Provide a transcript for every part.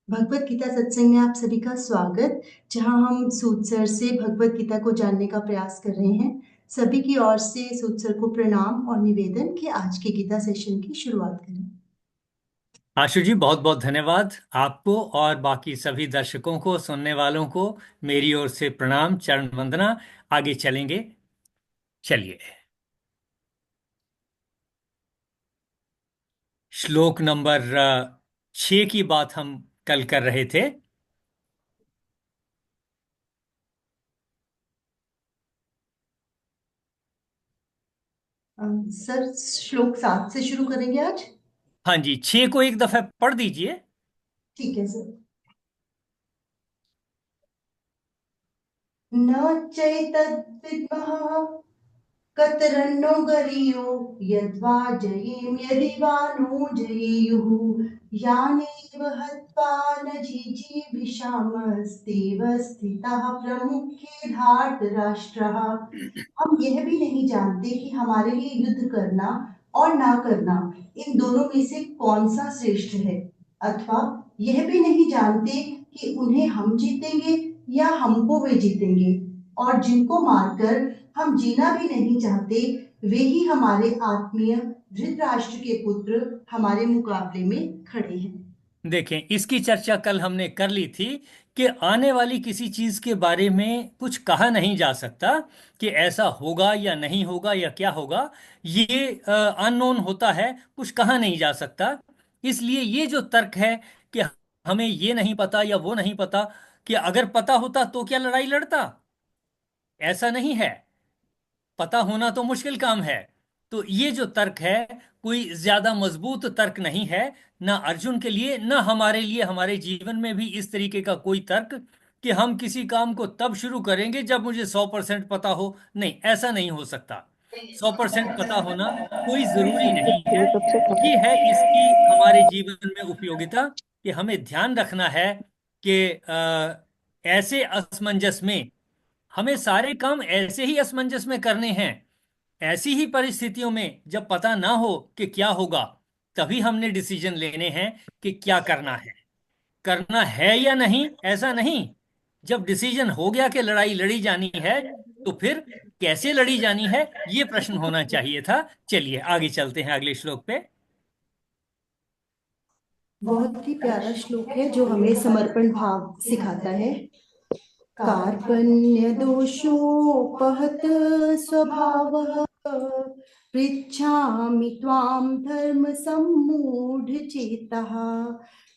भगवत गीता सत्संग में आप सभी का स्वागत। जहां हम सूद सर से भगवत गीता को जानने का प्रयास कर रहे हैं। सभी की ओर से सूद सर को प्रणाम और निवेदन कि आज के गीता सेशन की शुरुआत करें। आशु जी, बहुत बहुत धन्यवाद आपको और बाकी सभी दर्शकों को, सुनने वालों को मेरी ओर से प्रणाम, चरण वंदना। आगे चलेंगे। चलिए, श्लोक नंबर 6 की बात हम कल कर रहे थे। सर श्लोक 7 से शुरू करेंगे आज। हाँ जी, 6 को एक दफे पढ़ दीजिए। ठीक है सर। न चैतद्विद्मः कतरन्नो गरीयो यद्वा जयेम यदि वा नो जयेयुः यानेव हत्वा न जिजीविषामस्तेव स्थितः प्रमुखे धार्तराष्ट्रः। हम यह भी नहीं जानते कि हमारे लिए युद्ध करना और ना करना इन दोनों में से कौन सा श्रेष्ठ है, अथवा यह भी नहीं जानते कि उन्हें हम जीतेंगे या हमको वे जीतेंगे। और जिनको मारकर हम जीना भी नहीं चाहते, वे ही हमारे आत्मीय धृतराष्ट्र के पुत्र हमारे मुकाबले में खड़े हैं। देखें, इसकी चर्चा कल हमने कर ली थी कि आने वाली किसी चीज के बारे में कुछ कहा नहीं जा सकता कि ऐसा होगा या नहीं होगा या क्या होगा। ये अननोन होता है, कुछ कहा नहीं जा सकता। इसलिए ये जो तर्क है कि हमें ये नहीं पता या वो नहीं पता, कि अगर पता होता तो क्या लड़ाई लड़ता? ऐसा नहीं है। पता होना तो मुश्किल काम है। तो ये जो तर्क है, कोई ज्यादा मजबूत तर्क नहीं है, ना अर्जुन के लिए ना हमारे लिए। हमारे जीवन में भी इस तरीके का कोई तर्क कि हम किसी काम को तब शुरू करेंगे जब मुझे 100% पता हो, नहीं, ऐसा नहीं हो सकता। 100% पता होना कोई जरूरी नहीं है। ये है इसकी हमारे जीवन में उपयोगिता, कि हमें ध्यान रखना है कि ऐसे असमंजस में हमें सारे काम ऐसे ही असमंजस में करने हैं। ऐसी ही परिस्थितियों में जब पता ना हो कि क्या होगा, तभी हमने डिसीजन लेने हैं कि क्या करना है या नहीं। ऐसा नहीं, जब डिसीजन हो गया कि लड़ाई लड़ी जानी है, तो फिर कैसे लड़ी जानी है, ये प्रश्न होना चाहिए था। चलिए आगे चलते हैं अगले श्लोक पे। बहुत ही प्यारा श्लोक है जो हमें समर्पण भाव सिखाता है। कार्पण्य दोषोपहत स्वभावः पृच्छामि त्वां धर्म सम्मूढ़ चेतः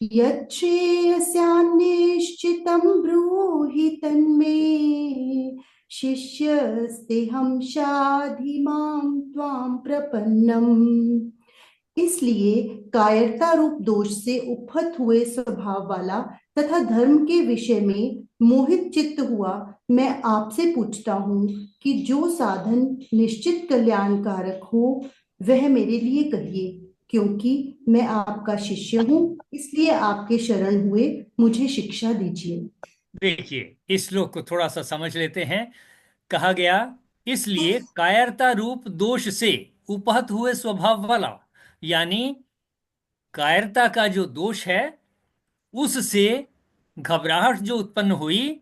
यच्छ्रेयस्यान्निश्चितं ब्रूहि तन्मे शिष्यस्तेहं शाधि मां त्वां प्रपन्नम्। इसलिए कायरता रूप दोष से उपहत हुए स्वभाव वाला तथा धर्म के विषय में मोहित चित्त हुआ मैं आपसे पूछता हूँ कि जो साधन निश्चित कल्याणकारक हो वह मेरे लिए कहिए, क्योंकि मैं आपका शिष्य हूँ, इसलिए आपके शरण हुए मुझे शिक्षा दीजिए। देखिए, इस श्लोक को थोड़ा सा समझ लेते हैं। कहा गया, इसलिए कायरता रूप दोष से उपहत हुए स्वभाव वाला, यानी कायरता का जो दोष है, उससे घबराहट जो उत्पन्न हुई,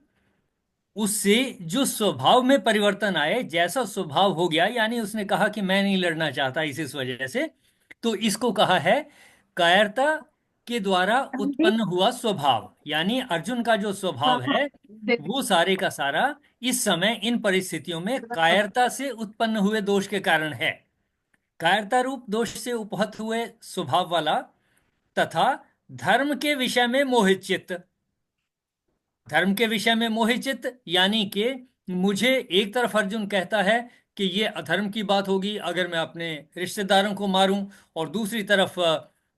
उससे जो स्वभाव में परिवर्तन आए, जैसा स्वभाव हो गया, यानी उसने कहा कि मैं नहीं लड़ना चाहता इस वजह से। तो इसको कहा है कायरता के द्वारा उत्पन्न हुआ स्वभाव। यानी अर्जुन का जो स्वभाव है, वो सारे का सारा इस समय इन परिस्थितियों में कायरता से उत्पन्न हुए दोष के कारण है। कायरता रूप दोष से उपहत हुए स्वभाव वाला, तथा धर्म के विषय में मोहित चित्त। धर्म के विषय में मोहित चित्त यानी कि मुझे एक तरफ अर्जुन कहता है कि ये अधर्म की बात होगी अगर मैं अपने रिश्तेदारों को मारूं, और दूसरी तरफ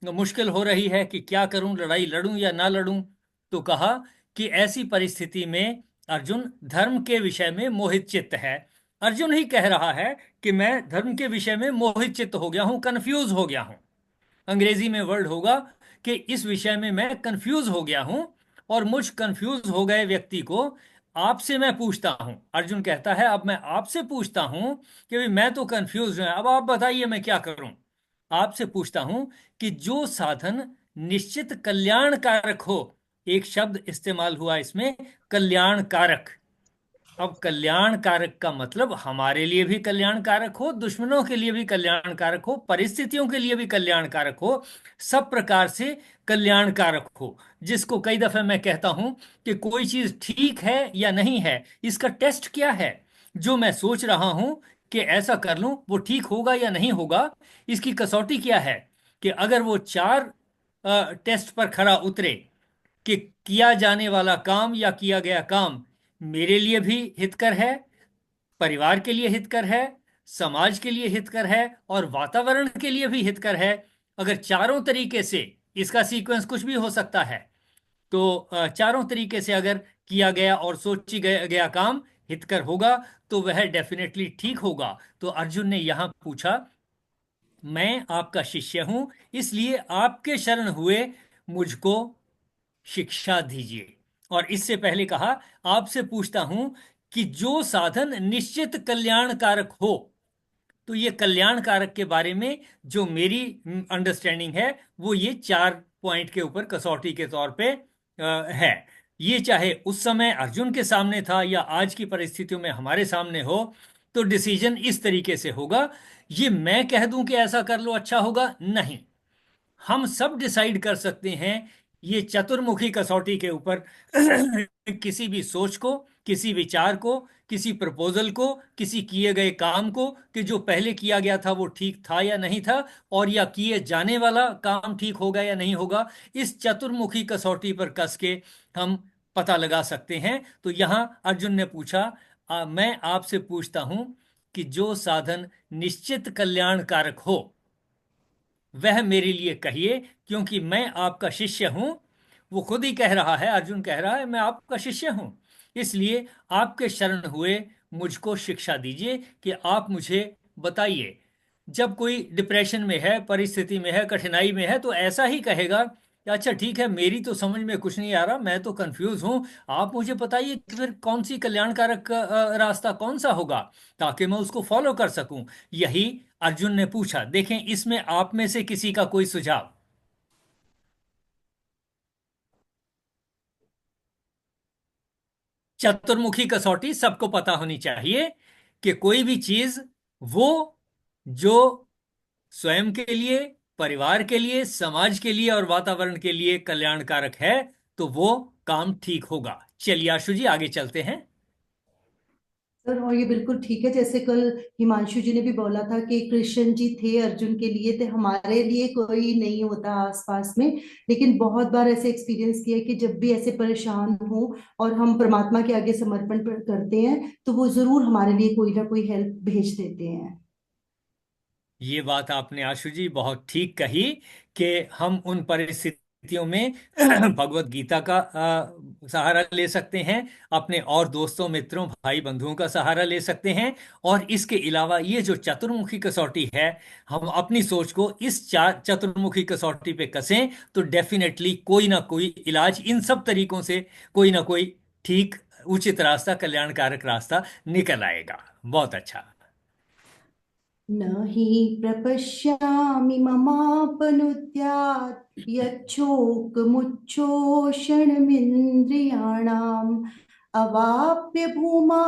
मुश्किल हो रही है कि क्या करूं, लड़ाई लड़ूं या ना लड़ूं। तो कहा कि ऐसी परिस्थिति में अर्जुन धर्म के विषय में मोहित चित्त है। अर्जुन ही कह रहा है कि मैं धर्म के विषय में मोहित चित्त हो गया हूं, कंफ्यूज हो गया हूं। अंग्रेजी में वर्ड होगा कि इस विषय में मैं कंफ्यूज हो गया हूं। और मुझ कंफ्यूज हो गए व्यक्ति को आपसे मैं पूछता हूं, अर्जुन कहता है, अब मैं आपसे पूछता हूं कि भाई मैं तो कंफ्यूज हूं, अब आप बताइए मैं क्या करूं। आपसे पूछता हूं कि जो साधन निश्चित कल्याण कारक हो, एक शब्द इस्तेमाल हुआ इसमें, कल्याणकारक। अब कल्याणकारक का मतलब हमारे लिए भी कल्याणकारक हो, दुश्मनों के लिए भी कल्याणकारक हो, परिस्थितियों के लिए भी कल्याणकारक हो, सब प्रकार से कल्याणकारक हो। जिसको कई दफे मैं कहता हूं कि कोई चीज ठीक है या नहीं है, इसका टेस्ट क्या है? जो मैं सोच रहा हूं कि ऐसा कर लूं, वो ठीक होगा या नहीं होगा, इसकी कसौटी क्या है? कि अगर वो चार टेस्ट पर खरा उतरे, कि किया जाने वाला काम या किया गया काम मेरे लिए भी हितकर है, परिवार के लिए हितकर है, समाज के लिए हितकर है, और वातावरण के लिए भी हितकर है। अगर चारों तरीके से, इसका सीक्वेंस कुछ भी हो सकता है, तो चारों तरीके से अगर किया गया और सोची गया काम हितकर होगा, तो वह डेफिनेटली ठीक होगा। तो अर्जुन ने यहां पूछा, मैं आपका शिष्य हूं, इसलिए आपके शरण हुए मुझको शिक्षा दीजिए। और इससे पहले कहा, आपसे पूछता हूं कि जो साधन निश्चित कल्याणकारक हो। तो ये कल्याणकारक के बारे में जो मेरी अंडरस्टैंडिंग है, वो ये चार पॉइंट के ऊपर कसौटी के तौर पे है। ये चाहे उस समय अर्जुन के सामने था या आज की परिस्थितियों में हमारे सामने हो, तो डिसीजन इस तरीके से होगा। ये मैं कह दूं कि ऐसा कर लो अच्छा होगा, नहीं। हम सब डिसाइड कर सकते हैं ये चतुर्मुखी कसौटी के ऊपर किसी भी सोच को, किसी विचार को, किसी प्रपोजल को, किसी किए गए काम को, कि जो पहले किया गया था वो ठीक था या नहीं था, और या किए जाने वाला काम ठीक होगा या नहीं होगा। इस चतुर्मुखी कसौटी पर कस के हम पता लगा सकते हैं। तो यहां अर्जुन ने पूछा, मैं आपसे पूछता हूं कि जो साधन निश्चित कल्याणकारक हो, वह मेरे लिए कहिए, क्योंकि मैं आपका शिष्य हूं। वो खुद ही कह रहा है, अर्जुन कह रहा है, मैं आपका शिष्य हूं, इसलिए आपके शरण हुए मुझको शिक्षा दीजिए, कि आप मुझे बताइए। जब कोई डिप्रेशन में है, परिस्थिति में है, कठिनाई में है, तो ऐसा ही कहेगा कि अच्छा ठीक है, मेरी तो समझ में कुछ नहीं आ रहा, मैं तो कंफ्यूज हूं, आप मुझे बताइए कि फिर कौन सी कल्याणकारक रास्ता कौन सा होगा, ताकि मैं उसको फॉलो कर सकूं। यही अर्जुन ने पूछा। देखें, इसमें आप में से किसी का कोई सुझाव? चतुर्मुखी कसौटी सबको पता होनी चाहिए कि कोई भी चीज, वो जो स्वयं के लिए, परिवार के लिए, समाज के लिए और वातावरण के लिए कल्याणकारक है, तो वो काम ठीक होगा। चलिए आशु जी, आगे चलते हैं। सर, और ये बिल्कुल ठीक है, जैसे कल हिमांशु जी ने भी बोला था कि कृष्ण जी थे अर्जुन के लिए, तो हमारे लिए कोई नहीं होता आसपास में। लेकिन बहुत बार ऐसे एक्सपीरियंस किया है कि जब भी ऐसे परेशान हो और हम परमात्मा के आगे समर्पण करते हैं, तो वो जरूर हमारे लिए कोई ना कोई हेल्प भेज देते हैं। ये बात आपने आशु जी बहुत ठीक कही, कि हम उन परिस्थितियों में भगवत गीता का सहारा ले सकते हैं, अपने और दोस्तों, मित्रों, भाई बंधुओं का सहारा ले सकते हैं। और इसके अलावा ये जो चतुर्मुखी कसौटी है, हम अपनी सोच को इस चार चतुर्मुखी कसौटी पे कसें, तो डेफिनेटली कोई ना कोई इलाज इन सब तरीकों से, कोई ना कोई ठीक, उचित रास्ता, कल्याणकारक रास्ता निकल आएगा। बहुत अच्छा। न हि प्रपश्यामि ममापनुद्यात् यच्छोकमुच्छोषणमिन्द्रियाणाम् अवाप्य भूमा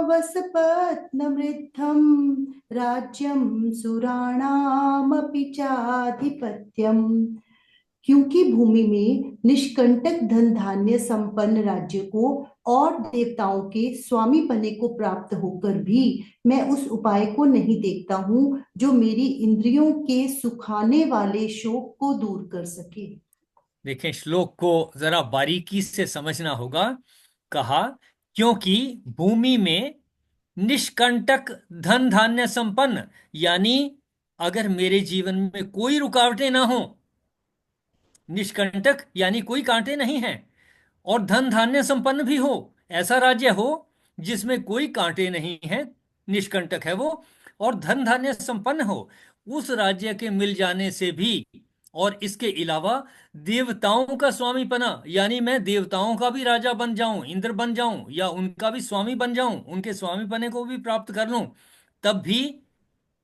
वसपत्नमृद्धं राज्यं सुराणामपि चाधिपत्यम्। क्योंकि भूमि में निष्कंटक धन धान्य संपन्न राज्य को और देवताओं के स्वामी पने को प्राप्त होकर भी मैं उस उपाय को नहीं देखता हूं जो मेरी इंद्रियों के सुखाने वाले शोक को दूर कर सके। देखें, श्लोक को जरा बारीकी से समझना होगा। कहा, क्योंकि भूमि में निष्कंटक धन धान्य संपन्न, यानी अगर मेरे जीवन में कोई रुकावटें ना हो, निष्कंटक यानी कोई कांटे नहीं हैं, और धन धान्य संपन्न भी हो, ऐसा राज्य हो जिसमें कोई कांटे नहीं हैं, निष्कंटक है वो, और धन धान्य संपन्न हो, उस राज्य के मिल जाने से भी, और इसके अलावा देवताओं का स्वामी पना, यानी मैं देवताओं का भी राजा बन जाऊं, इंद्र बन जाऊं, या उनका भी स्वामी बन जाऊं, उनके स्वामी पने को भी प्राप्त कर लूं, तब भी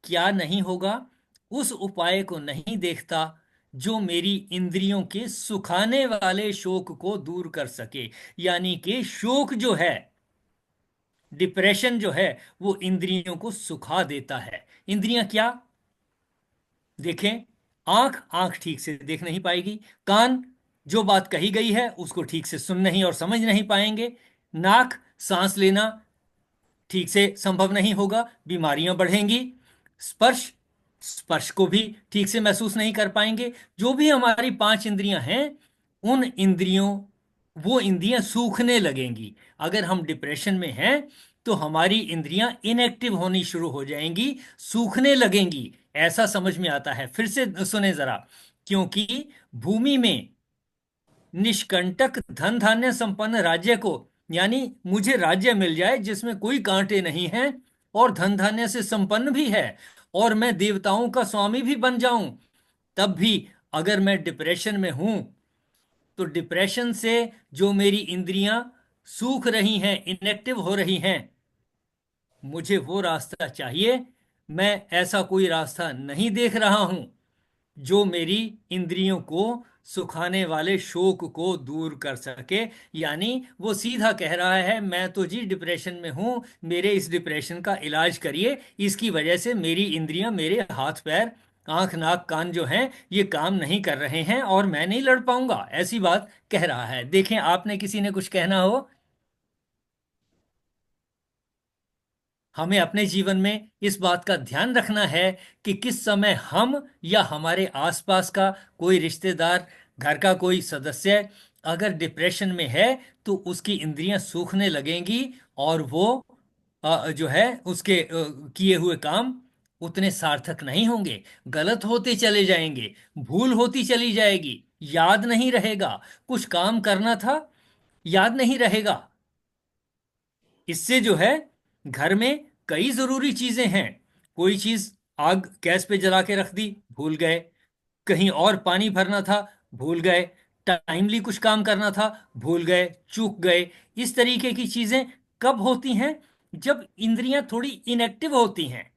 क्या नहीं होगा? उस उपाय को नहीं देखता जो मेरी इंद्रियों के सुखाने वाले शोक को दूर कर सके। यानी कि शोक जो है, डिप्रेशन जो है, वो इंद्रियों को सुखा देता है। इंद्रियां क्या? देखें, आंख आंख ठीक से देख नहीं पाएगी। कान जो बात कही गई है उसको ठीक से सुन नहीं और समझ नहीं पाएंगे। नाक सांस लेना ठीक से संभव नहीं होगा, बीमारियां बढ़ेंगी। स्पर्श, स्पर्श को भी ठीक से महसूस नहीं कर पाएंगे। जो भी हमारी पांच इंद्रियां हैं, उन इंद्रियों, वो इंद्रियां सूखने लगेंगी। अगर हम डिप्रेशन में हैं तो हमारी इंद्रियां इनएक्टिव होनी शुरू हो जाएंगी, सूखने लगेंगी। ऐसा समझ में आता है। फिर से सुने जरा। क्योंकि भूमि में निष्कंटक धन धान्य संपन्न राज्य को, यानी मुझे राज्य मिल जाए जिसमें कोई कांटे नहीं हैं और धन धान्य से संपन्न भी है, और मैं देवताओं का स्वामी भी बन जाऊं, तब भी अगर मैं डिप्रेशन में हूं, तो डिप्रेशन से जो मेरी इंद्रियां सूख रही हैं, इनएक्टिव हो रही हैं, मुझे वो रास्ता चाहिए। मैं ऐसा कोई रास्ता नहीं देख रहा हूं जो मेरी इंद्रियों को सुखाने वाले शोक को दूर कर सके। यानी वो सीधा कह रहा है, मैं तो जी डिप्रेशन में हूं, मेरे इस डिप्रेशन का इलाज करिए। इसकी वजह से मेरी इंद्रियां, मेरे हाथ पैर, आंख नाक कान जो हैं, ये काम नहीं कर रहे हैं और मैं नहीं लड़ पाऊंगा, ऐसी बात कह रहा है। देखें, आपने किसी ने कुछ कहना हो, हमें अपने जीवन में इस बात का ध्यान रखना है कि किस समय हम या हमारे आसपास का कोई रिश्तेदार, घर का कोई सदस्य अगर डिप्रेशन में है, तो उसकी इंद्रियां सूखने लगेंगी और वो जो है उसके किए हुए काम उतने सार्थक नहीं होंगे, गलत होते चले जाएंगे, भूल होती चली जाएगी, याद नहीं रहेगा, कुछ काम करना था याद नहीं रहेगा। इससे जो है, घर में कई जरूरी चीजें हैं, कोई चीज आग गैस पे जला के रख दी, भूल गए। कहीं और पानी भरना था, भूल गए। टाइमली कुछ काम करना था, भूल गए, चूक गए। इस तरीके की चीजें कब होती हैं? जब इंद्रियां थोड़ी इनएक्टिव होती हैं,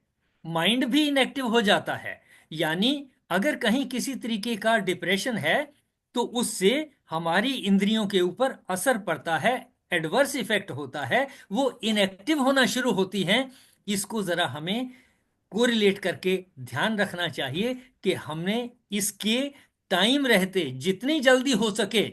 माइंड भी इनएक्टिव हो जाता है। यानी अगर कहीं किसी तरीके का डिप्रेशन है, तो उससे हमारी इंद्रियों के ऊपर असर पड़ता है, एडवर्स इफेक्ट होता है, वो इनएक्टिव होना शुरू होती हैं। इसको जरा हमें कोरिलेट करके ध्यान रखना चाहिए कि हमने इसके टाइम रहते जितनी जल्दी हो सके,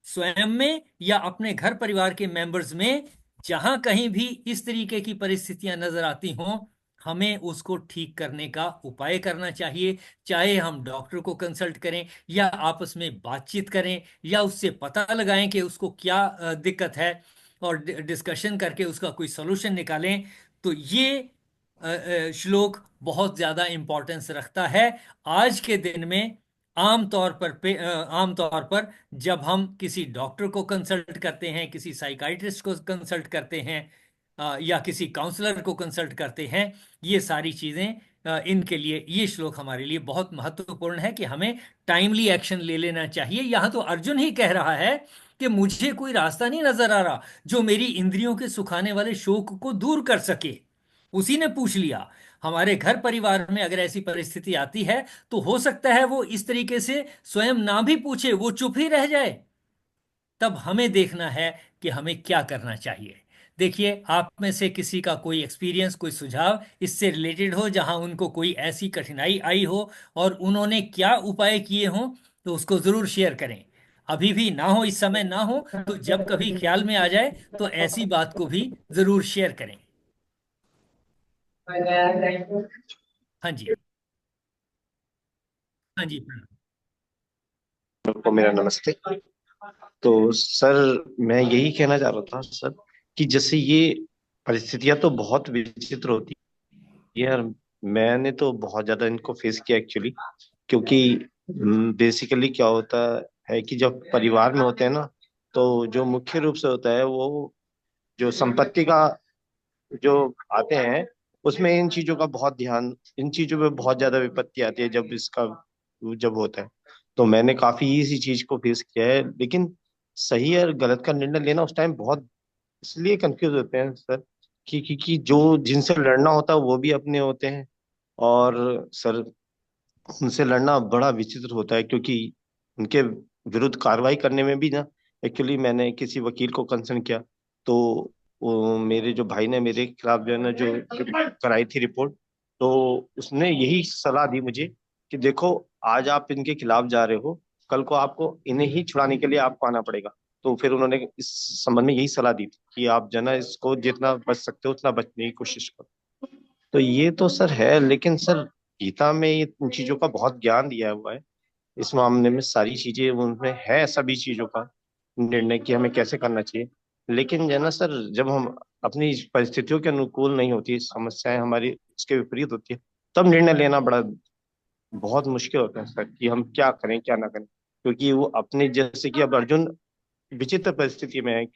स्वयं में या अपने घर परिवार के मेंबर्स में, जहां कहीं भी इस तरीके की परिस्थितियां नजर आती हों, हमें उसको ठीक करने का उपाय करना चाहिए। चाहे हम डॉक्टर को कंसल्ट करें या आपस में बातचीत करें या उससे पता लगाएं कि उसको क्या दिक्कत है, और डिस्कशन करके उसका कोई सोल्यूशन निकालें। तो ये श्लोक बहुत ज्यादा इंपॉर्टेंस रखता है आज के दिन में। आम तौर पर जब हम किसी डॉक्टर को कंसल्ट करते हैं, किसी साइकाइट्रिस्ट को कंसल्ट करते हैं, या किसी काउंसलर को कंसल्ट करते हैं, ये सारी चीजें, इनके लिए ये श्लोक हमारे लिए बहुत महत्वपूर्ण है कि हमें टाइमली एक्शन ले लेना चाहिए। यहां तो अर्जुन ही कह रहा है कि मुझे कोई रास्ता नहीं नजर आ रहा जो मेरी इंद्रियों के सुखाने वाले शोक को दूर कर सके। उसी ने पूछ लिया। हमारे घर परिवार में अगर ऐसी परिस्थिति आती है, तो हो सकता है वो इस तरीके से स्वयं ना भी पूछे, वो चुप ही रह जाए। तब हमें देखना है कि हमें क्या करना चाहिए। देखिए, आप में से किसी का कोई एक्सपीरियंस, कोई सुझाव इससे रिलेटेड हो, जहां उनको कोई ऐसी कठिनाई आई हो और उन्होंने क्या उपाय किए हों, तो उसको जरूर शेयर करें। अभी भी ना हो, इस समय ना हो, तो जब कभी ख्याल में आ जाए तो ऐसी बात को भी जरूर शेयर करें। हाँ जी। हाँ जी। को मेरा नमस्ते। तो सर, मैं यही कहना चाह रहा था सर कि जैसे ये परिस्थितियां तो बहुत विचित्र होती है यार। मैंने तो बहुत ज्यादा इनको फेस किया एक्चुअली, क्योंकि बेसिकली क्या होता है कि जब परिवार में होते हैं ना, तो जो मुख्य रूप से होता है वो जो संपत्ति का जो आते हैं, उसमें इन चीजों का बहुत ध्यान, इन चीजों पे बहुत ज्यादा विपत्ति आती है जब इसका जब होता है। तो मैंने काफी इसी चीज को फेस किया है, लेकिन सही और गलत का निर्णय लेना उस टाइम बहुत इसलिए कंफ्यूज होते हैं सर कि जो जिनसे लड़ना होता है वो भी अपने होते हैं। और सर, उनसे लड़ना बड़ा विचित्र होता है, क्योंकि उनके विरुद्ध कार्रवाई करने में भी ना, एक्चुअली मैंने किसी वकील को कंसर्न किया, तो वो मेरे जो भाई ने मेरे खिलाफ जो है ना, जो कराई थी रिपोर्ट, तो उसने यही सलाह दी मुझे कि देखो, आज आप इनके खिलाफ जा रहे हो, कल को आपको इन्हें ही छुड़ाने के लिए आपको आना पड़ेगा। तो फिर उन्होंने इस संबंध में यही सलाह दी थी कि आप जो है ना, इसको जितना बच सकते हो उतना बचने की कोशिश करो। तो ये तो सर है, लेकिन सर गीता में ये इन चीजों का बहुत ज्ञान दिया हुआ है। इस मामले में सारी चीजें उनमें है, सभी चीजों का निर्णय कि हमें कैसे करना चाहिए। लेकिन जो है ना सर, जब हम अपनी परिस्थितियों के अनुकूल नहीं होती, समस्याएं हमारी उसके विपरीत होती है, तब निर्णय लेना बड़ा बहुत मुश्किल होता है सर, कि हम क्या करें क्या ना करें। क्योंकि वो अपने, जैसे कि अब अर्जुन विचित्र परिस्थिति में है,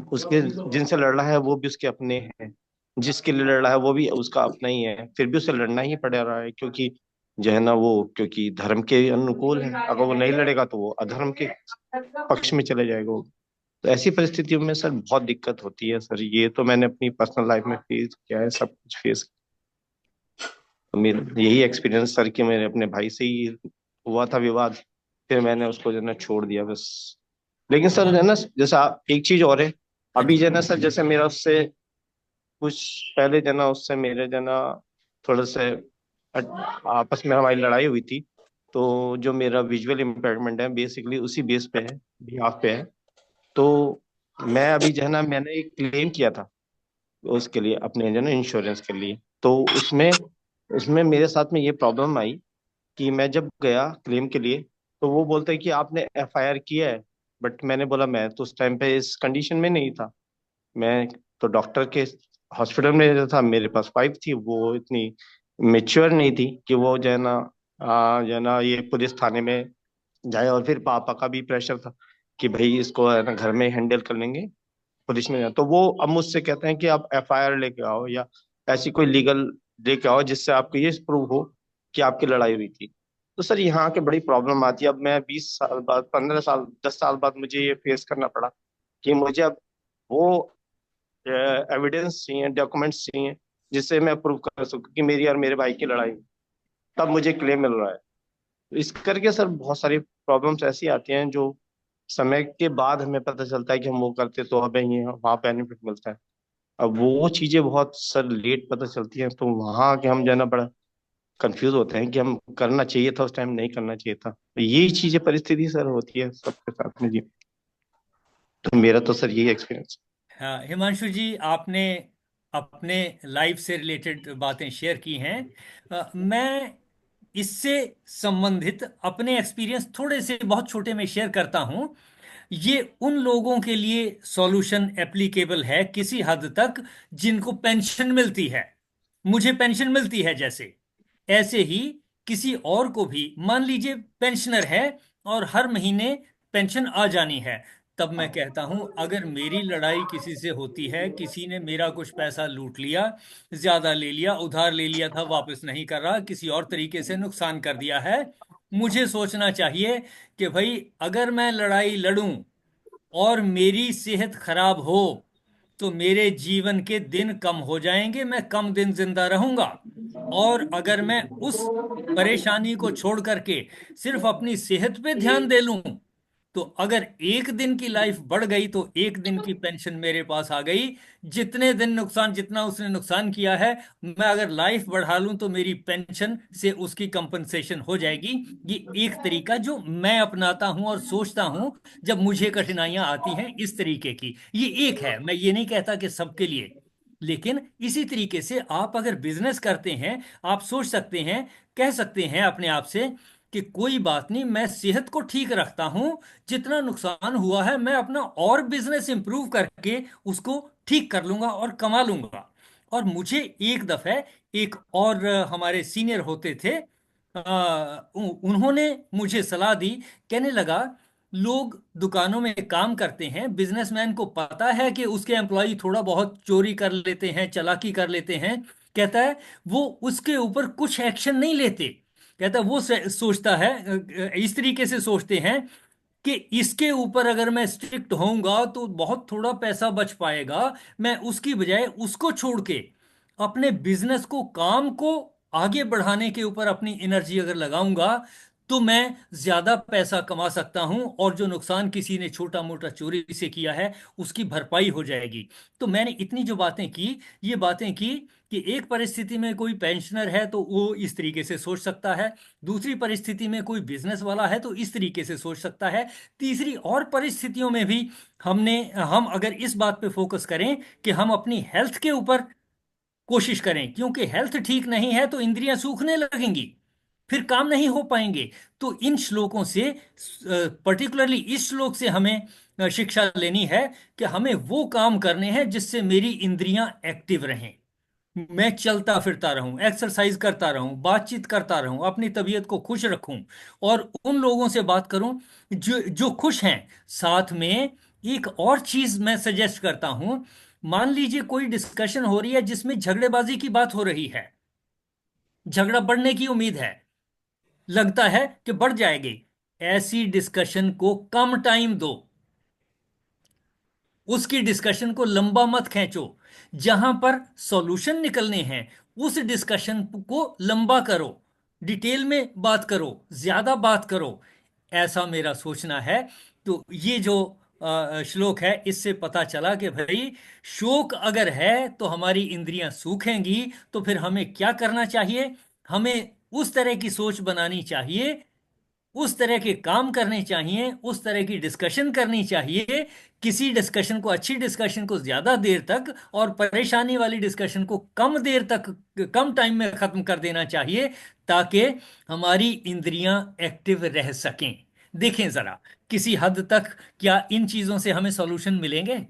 उसके जिनसे लड़ रहा है वो भी उसके अपने हैं, जिसके लिए लड़ रहा है वो भी उसका अपना ही है, फिर भी उसे लड़ना ही पड़ रहा है, क्योंकि जो है ना वो, क्योंकि धर्म के अनुकूल है। अगर वो नहीं लड़ेगा तो वो अधर्म के पक्ष में चले जाएगा वो। तो ऐसी परिस्थितियों में सर बहुत दिक्कत होती है सर, ये तो मैंने अपनी पर्सनल लाइफ में फेस किया है, सब कुछ फेस। तो मेरा यही एक्सपीरियंस सर कि मेरे अपने भाई से ही हुआ था विवाद, फिर मैंने उसको जो है ना छोड़ दिया बस। लेकिन सर जो है ना, जैसा एक चीज और है, अभी जो है ना सर, जैसे मेरा उससे कुछ पहले जो है ना, उससे मेरे जो है ना थोड़ा से आपस में हमारी लड़ाई हुई थी। तो जो मेरा विजुअल इम्पेयरमेंट है, बेसिकली उसी बेस पे है, बिहाफ पे है। तो मैं अभी जो है ना, मैंने एक क्लेम किया था उसके लिए, अपने जो है ना इंश्योरेंस के लिए। तो उसमें उसमें मेरे साथ में ये प्रॉब्लम आई कि मैं जब गया क्लेम के लिए, तो वो बोलते हैं कि आपने एफआईआर किया है। बट मैंने बोला मैं तो उस टाइम पे इस कंडीशन में नहीं था। मैं तो डॉक्टर के हॉस्पिटल में जो था, मेरे पास वाइफ थी, वो इतनी मेच्योर नहीं थी कि वो जो है ना जो है ना ये पुलिस थाने में जाए। और फिर पापा का भी प्रेशर था कि भाई इसको है ना घर में हैंडल कर लेंगे, पुलिस में जाए। तो वो अब मुझसे कहते हैं कि आप एफआईआर लेके आओ, या ऐसी कोई लीगल लेके आओ जिससे आपको ये प्रूव हो कि आपकी लड़ाई हुई थी। तो सर यहाँ के बड़ी प्रॉब्लम आती है। अब मैं 20 साल बाद, 15 साल, 10 साल बाद मुझे ये फेस करना पड़ा कि मुझे अब वो एविडेंस चाहिए, डॉक्यूमेंट्स चाहिए, जिससे मैं प्रूव कर सकूं कि मेरी और मेरे भाई की लड़ाई हुई। तब मुझे क्लेम मिल रहा है। तो इस करके सर बहुत सारी प्रॉब्लम्स ऐसी आती हैं जो समय के बाद हमें पता चलता है कि हम वो करते तो हमें ये वहाँ बेनिफिट मिलता है। अब वो चीजें बहुत सर लेट पता चलती हैं, तो वहाँ के हम जो है ना बड़ा कंफ्यूज होते हैं कि हम करना चाहिए था उस टाइम, नहीं करना चाहिए था। तो यही चीजें, परिस्थिति सर होती है सबके साथ में जी। तो मेरा तो सर यही एक्सपीरियंस। हाँ हिमांशु जी, आपने अपने लाइफ से रिलेटेड बातें शेयर की हैं। मैं इससे संबंधित अपने एक्सपीरियंस थोड़े से बहुत छोटे में शेयर करता हूं। ये उन लोगों के लिए सॉल्यूशन एप्लीकेबल है किसी हद तक जिनको पेंशन मिलती है। मुझे पेंशन मिलती है जैसे, ऐसे ही किसी और को भी, मान लीजिए पेंशनर है और हर महीने पेंशन आ जानी है, तब मैं कहता हूं अगर मेरी लड़ाई किसी से होती है, किसी ने मेरा कुछ पैसा लूट लिया, ज्यादा ले लिया, उधार ले लिया था, वापस नहीं कर रहा, किसी और तरीके से नुकसान कर दिया है, मुझे सोचना चाहिए कि भाई अगर मैं लड़ाई लड़ूं और मेरी सेहत खराब हो तो मेरे जीवन के दिन कम हो जाएंगे, मैं कम दिन जिंदा रहूंगा। और अगर मैं उस परेशानी को छोड़ करके सिर्फ अपनी सेहत पे ध्यान दे लूं, तो अगर एक दिन की लाइफ बढ़ गई तो एक दिन की पेंशन मेरे पास आ गई। जितने दिन नुकसान, जितना उसने नुकसान किया है, मैं अगर लाइफ बढ़ा लूं तो मेरी पेंशन से उसकी कंपनसेशन हो जाएगी। ये एक तरीका जो मैं अपनाता हूं और सोचता हूं जब मुझे कठिनाइयां आती हैं इस तरीके की। ये एक है, मैं ये नहीं कहता कि सबके लिए। लेकिन इसी तरीके से आप अगर बिजनेस करते हैं, आप सोच सकते हैं, कह सकते हैं अपने आप से कि कोई बात नहीं, मैं सेहत को ठीक रखता हूं, जितना नुकसान हुआ है मैं अपना और बिजनेस इंप्रूव करके उसको ठीक कर लूंगा और कमा लूंगा। और मुझे एक दफे एक और हमारे सीनियर होते थे, उन्होंने मुझे सलाह दी। कहने लगा, लोग दुकानों में काम करते हैं, बिजनेसमैन को पता है कि उसके एम्प्लॉय थोड़ा बहुत चोरी कर लेते हैं, चालाकी कर लेते हैं, कहता है वो उसके ऊपर कुछ एक्शन नहीं लेते। कहता है वो सोचता है, इस तरीके से सोचते हैं कि इसके ऊपर अगर मैं स्ट्रिक्ट होऊंगा तो बहुत थोड़ा पैसा बच पाएगा, मैं उसकी बजाय उसको छोड़ के अपने बिजनेस को, काम को आगे बढ़ाने के ऊपर अपनी एनर्जी अगर लगाऊंगा तो मैं ज्यादा पैसा कमा सकता हूं, और जो नुकसान किसी ने छोटा मोटा चोरी से किया है उसकी भरपाई हो जाएगी। तो मैंने इतनी जो बातें की, ये बातें की कि एक परिस्थिति में कोई पेंशनर है तो वो इस तरीके से सोच सकता है, दूसरी परिस्थिति में कोई बिजनेस वाला है तो इस तरीके से सोच सकता है, तीसरी और परिस्थितियों में भी हम अगर इस बात पे फोकस करें कि हम अपनी हेल्थ के ऊपर कोशिश करें, क्योंकि हेल्थ ठीक नहीं है तो इंद्रियां सूखने लगेंगी, फिर काम नहीं हो पाएंगे। तो इन श्लोकों से, पर्टिकुलरली इस श्लोक से हमें शिक्षा लेनी है कि हमें वो काम करने हैं जिससे मेरी इंद्रियां एक्टिव रहें, मैं चलता फिरता रहूं, एक्सरसाइज करता रहूं, बातचीत करता रहूं, अपनी तबीयत को खुश रखूं, और उन लोगों से बात करूं जो जो खुश हैं। साथ में एक और चीज मैं सजेस्ट करता हूं, मान लीजिए कोई डिस्कशन हो रही है जिसमें झगड़ेबाजी की बात हो रही है, झगड़ा बढ़ने की उम्मीद है, लगता है कि बढ़ जाएगी, ऐसी डिस्कशन को कम टाइम दो, उसकी डिस्कशन को लंबा मत खींचो। जहां पर सॉल्यूशन निकलने हैं उस डिस्कशन को लंबा करो, डिटेल में बात करो, ज्यादा बात करो, ऐसा मेरा सोचना है। तो ये जो श्लोक है, इससे पता चला कि भाई शोक अगर है तो हमारी इंद्रियां सूखेंगी, तो फिर हमें क्या करना चाहिए? हमें उस तरह की सोच बनानी चाहिए, उस तरह के काम करने चाहिए, उस तरह की डिस्कशन करनी चाहिए, किसी डिस्कशन को, अच्छी डिस्कशन को ज्यादा देर तक, और परेशानी वाली डिस्कशन को कम देर तक, कम टाइम में खत्म कर देना चाहिए, ताकि हमारी इंद्रियां एक्टिव रह सकें। देखें जरा, किसी हद तक क्या इन चीजों से हमें सॉल्यूशन मिलेंगे?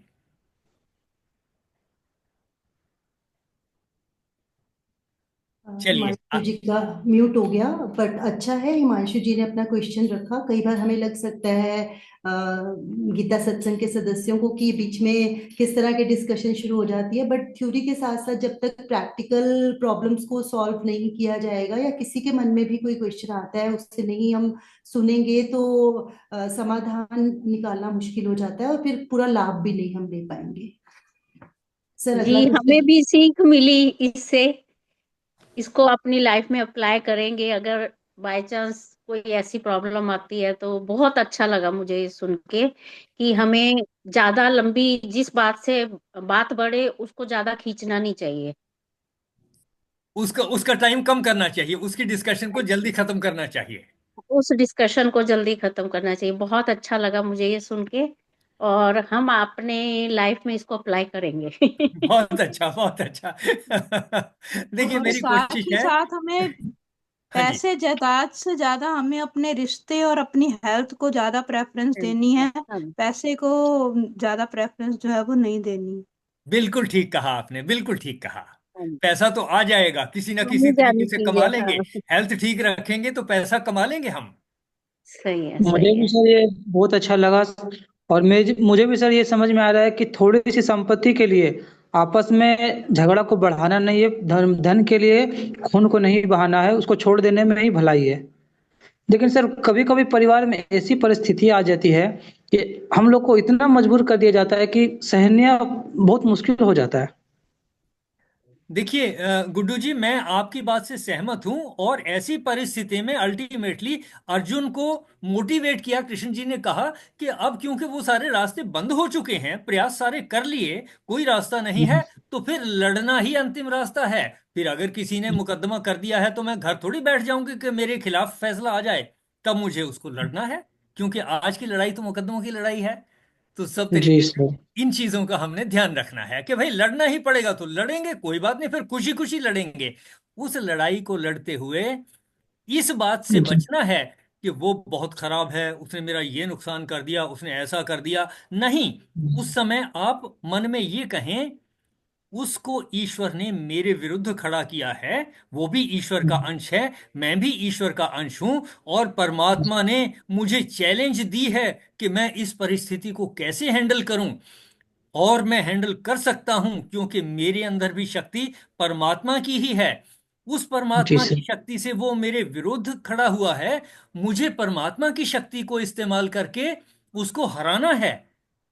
चलिए हिमांशु जी का म्यूट हो गया, बट अच्छा है हिमांशु जी ने अपना क्वेश्चन रखा। कई बार हमें लग सकता है गीता सत्संग के सदस्यों को कि बीच में किस तरह के डिस्कशन शुरू हो जाती है, बट थ्योरी के साथ साथ जब तक प्रैक्टिकल प्रॉब्लम्स को सॉल्व नहीं किया जाएगा, या किसी के मन में भी कोई क्वेश्चन आता है उससे नहीं हम सुनेंगे, तो समाधान निकालना मुश्किल हो जाता है और फिर पूरा लाभ भी नहीं हम ले पाएंगे। सर जी, अगला हमें क्वेश्चन। भी सीख मिली इससे। इसको अपनी लाइफ में अप्लाई करेंगे। अगर बाय चांस कोई ऐसी प्रॉब्लम आती है तो बहुत अच्छा लगा मुझे ये सुन के कि हमें ज्यादा लंबी, जिस बात से बात बढ़े उसको ज्यादा खींचना नहीं चाहिए। उसका उसका टाइम कम करना चाहिए, उसकी डिस्कशन को जल्दी खत्म करना चाहिए। उस डिस्कशन को जल्दी खत्म करना चाहिए। बहुत अच्छा लगा मुझे ये सुन के, और हम अपने लाइफ में इसको अप्लाई करेंगे। बहुत अच्छा, बहुत अच्छा। देखिए, और मेरी साथ कोशिश ही है। साथ हमें हाँ जी, पैसे जायदाद से ज्यादा हमें अपने रिश्ते और अपनी हेल्थ को ज्यादा प्रेफरेंस देनी है। हाँ, पैसे को ज्यादा प्रेफरेंस जो है वो नहीं देनी। बिल्कुल ठीक कहा आपने, बिल्कुल ठीक कहा। हाँ, पैसा तो आ जाएगा, किसी ना किसी नहीं तरीके जानी से चाहिए। कमा लेंगे। हाँ, हेल्थ ठीक रखेंगे तो पैसा कमा लेंगे हम। सही है, मुझे सही भी है। सर ये बहुत अच्छा लगा। और मुझे भी सर ये समझ में आ रहा है कि थोड़ी सी संपत्ति के लिए आपस में झगड़ा को बढ़ाना नहीं है। धन धन के लिए खून को नहीं बहाना है, उसको छोड़ देने में ही भलाई है। लेकिन सर कभी कभी परिवार में ऐसी परिस्थिति आ जाती है कि हम लोग को इतना मजबूर कर दिया जाता है कि सहनिया बहुत मुश्किल हो जाता है। देखिए गुड्डू जी, मैं आपकी बात से सहमत हूं, और ऐसी परिस्थिति में अल्टीमेटली अर्जुन को मोटिवेट किया कृष्ण जी ने, कहा कि अब क्योंकि वो सारे रास्ते बंद हो चुके हैं, प्रयास सारे कर लिए, कोई रास्ता नहीं है, तो फिर लड़ना ही अंतिम रास्ता है। फिर अगर किसी ने मुकदमा कर दिया है तो मैं घर थोड़ी बैठ जाऊंगी कि मेरे खिलाफ फैसला आ जाए, तब मुझे उसको लड़ना है, क्योंकि आज की लड़ाई तो मुकदमों की लड़ाई है। तो सब जी तरीके से सर। इन चीजों का हमने ध्यान रखना है कि भाई लड़ना ही पड़ेगा तो लड़ेंगे, कोई बात नहीं, फिर खुशी खुशी लड़ेंगे। उस लड़ाई को लड़ते हुए इस बात से जी बचना है कि वो बहुत खराब है, उसने मेरा ये नुकसान कर दिया, उसने ऐसा कर दिया, नहीं। उस समय आप मन में ये कहें, उसको ईश्वर ने मेरे विरुद्ध खड़ा किया है, वो भी ईश्वर का अंश है, मैं भी ईश्वर का अंश हूं, और परमात्मा ने मुझे चैलेंज दी है कि मैं इस परिस्थिति को कैसे हैंडल करूं, और मैं हैंडल कर सकता हूं, क्योंकि मेरे अंदर भी शक्ति परमात्मा की ही है। उस जी परमात्मा की सर। शक्ति से वो मेरे विरुद्ध खड़ा हुआ है, मुझे परमात्मा की शक्ति को इस्तेमाल करके उसको हराना है।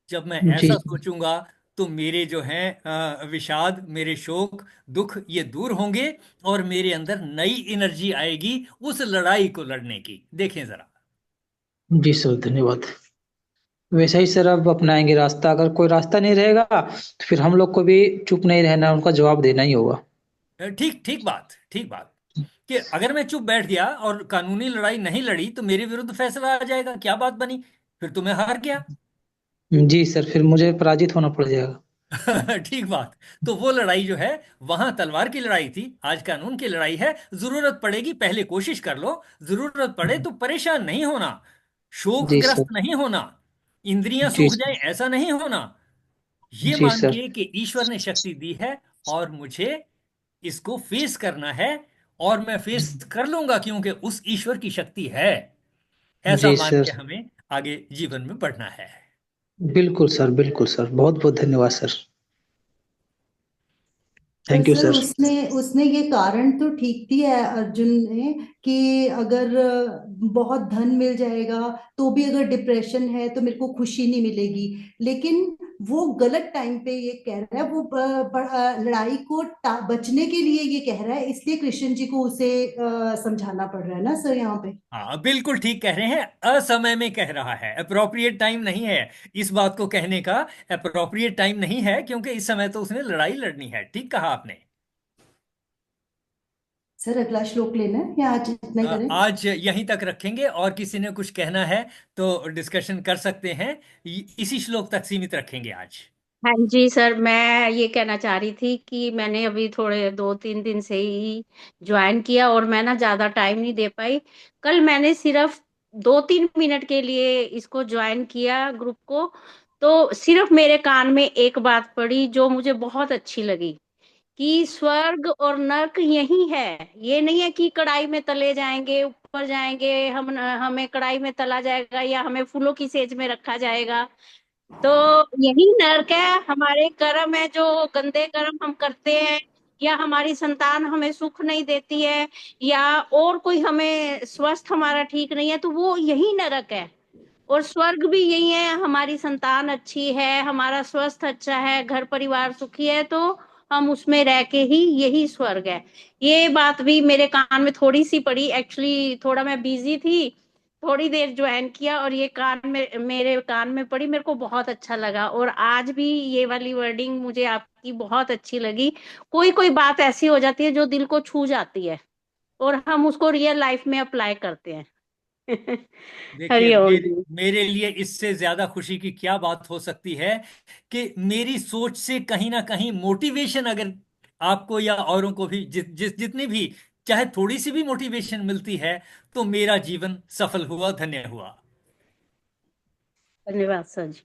जब मैं जी ऐसा सर। सोचूंगा तो मेरे जो हैं विषाद, मेरे शोक, दुख ये दूर होंगे और मेरे अंदर नई एनर्जी आएगी उस लड़ाई को लड़ने की। देखें जरा। जी सर, धन्यवाद। वैसा ही सर अब अपनाएंगे रास्ता। अगर कोई रास्ता नहीं रहेगा तो फिर हम लोग को भी चुप नहीं रहना, उनका जवाब देना ही होगा। ठीक ठीक बात, ठीक बात। कि अगर मैं चुप बैठ गया और कानूनी लड़ाई नहीं लड़ी तो मेरे विरुद्ध फैसला आ जाएगा, क्या बात बनी? फिर तो मैं हार गया। जी सर, फिर मुझे पराजित होना पड़ जाएगा। ठीक बात। तो वो लड़ाई जो है, वहां तलवार की लड़ाई थी, आज कानून की लड़ाई है। जरूरत पड़ेगी, पहले कोशिश कर लो। जरूरत पड़े तो परेशान नहीं होना, जी सर। शोकग्रस्त नहीं होना, इंद्रियां जी सूख जाए सर। ऐसा नहीं होना। ये जी मान सर। के कि ईश्वर ने शक्ति दी है और मुझे इसको फेस करना है, और मैं फेस कर लूंगा क्योंकि उस ईश्वर की शक्ति है। ऐसा जी मान के सर। हमें आगे जीवन में बढ़ना है। बिल्कुल सर, बिल्कुल सर, बहुत बहुत धन्यवाद सर। पर थैंक यू सर सर। उसने उसने ये कारण तो ठीक दिया है अर्जुन ने कि अगर बहुत धन मिल जाएगा तो भी अगर डिप्रेशन है तो मेरे को खुशी नहीं मिलेगी। लेकिन वो गलत टाइम पे ये कह रहा है, वो लड़ाई को बचने के लिए ये कह रहा है, इसलिए कृष्ण जी को उसे समझाना पड़ रहा है ना सर यहाँ पे। हाँ, बिल्कुल ठीक कह रहे हैं। असमय में कह रहा है, अप्रोप्रिएट टाइम नहीं है इस बात को कहने का। अप्रोप्रिएट टाइम नहीं है क्योंकि इस समय तो उसने लड़ाई लड़नी है। ठीक कहा आपने। सर अगला श्लोक लेना है या आज इतना ही करें? आज यहीं तक रखेंगे, और किसी ने कुछ कहना है तो डिस्कशन कर सकते हैं। इसी श्लोक तक सीमित रखेंगे आज। हाँ जी सर, मैं ये कहना चाह रही थी कि मैंने अभी थोड़े 2-3 दिन से ही ज्वाइन किया और मैं ना ज्यादा टाइम नहीं दे पाई। कल मैंने सिर्फ 2-3 मिनट के लिए इसको ज्वाइन किया ग्रुप को, तो सिर्फ मेरे कान में एक बात पड़ी जो मुझे बहुत अच्छी लगी कि स्वर्ग और नर्क यही है। ये नहीं है कि कढ़ाई में तले जाएंगे, ऊपर जाएंगे, हमें कढ़ाई में तला जाएगा या हमें फूलों की सेज में रखा जाएगा। तो यही नर्क है, हमारे कर्म है जो गंदे कर्म हम करते हैं, या हमारी संतान हमें सुख नहीं देती है, या और कोई हमें स्वस्थ हमारा ठीक नहीं है, तो वो यही नरक है। और स्वर्ग भी यही है, हमारी संतान अच्छी है, हमारा स्वस्थ अच्छा है, घर परिवार सुखी है, तो हम उसमें रह के ही यही स्वर्ग है। ये बात भी मेरे कान में थोड़ी सी पड़ी, एक्चुअली थोड़ा मैं बिजी थी, थोड़ी देर ज्वाइन किया और ये कान में मेरे कान में पड़ी, मेरे को बहुत अच्छा लगा। और आज भी ये वाली वर्डिंग मुझे आपकी बहुत अच्छी लगी। कोई कोई बात ऐसी हो जाती है जो दिल को छू जाती है और हम उसको रियल लाइफ में अप्लाई करते हैं। देखिए, हरिओम मेरे जी। मेरे लिए इससे ज्यादा खुशी की क्या बात हो सकती है कि मेरी सोच से कहीं ना कहीं मोटिवेशन अगर आपको या औरों को भी जितनी भी चाहे थोड़ी सी भी मोटिवेशन मिलती है तो मेरा जीवन सफल हुआ, धन्य हुआ। धन्यवाद सर जी।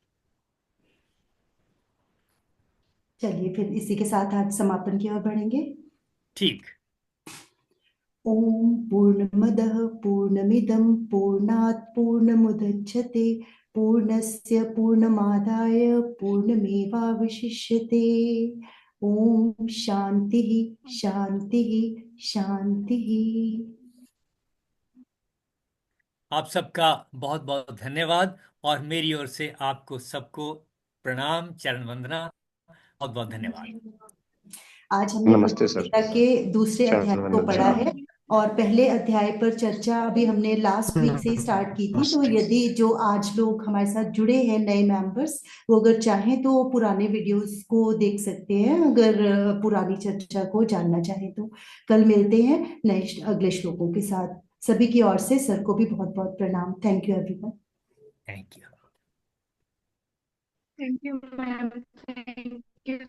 चलिए फिर इसी के साथ आज समापन की ओर बढ़ेंगे। ठीक। ओम पूर्णमदः पूर्णमिदं पूर्णात् पूर्णमुदच्यते पूर्णस्य पूर्णमादाय पूर्णमेवावशिष्यते। ओम शांति शांति शांति। आप सबका बहुत बहुत धन्यवाद, और मेरी ओर से आपको सबको प्रणाम, चरण वंदना। बहुत बहुत धन्यवाद। आज हमने नमस्ते भगवद सर। गीता के दूसरे अध्याय चरण को वंदन पढ़ा सर। है और पहले अध्याय पर चर्चा अभी हमने लास्ट वीक से ही स्टार्ट की थी। तो नमस्ते। यदि जो आज लोग हमारे साथ जुड़े हैं नए मेंबर्स, वो अगर चाहें तो पुराने वीडियोस को देख सकते हैं, अगर पुरानी चर्चा को जानना चाहें तो। कल मिलते हैं नए अगले श्लोकों के साथ। सभी की ओर से सर को भी बहुत बहुत प्रणाम। Thank you everyone. Thank you. Thank you ma'am.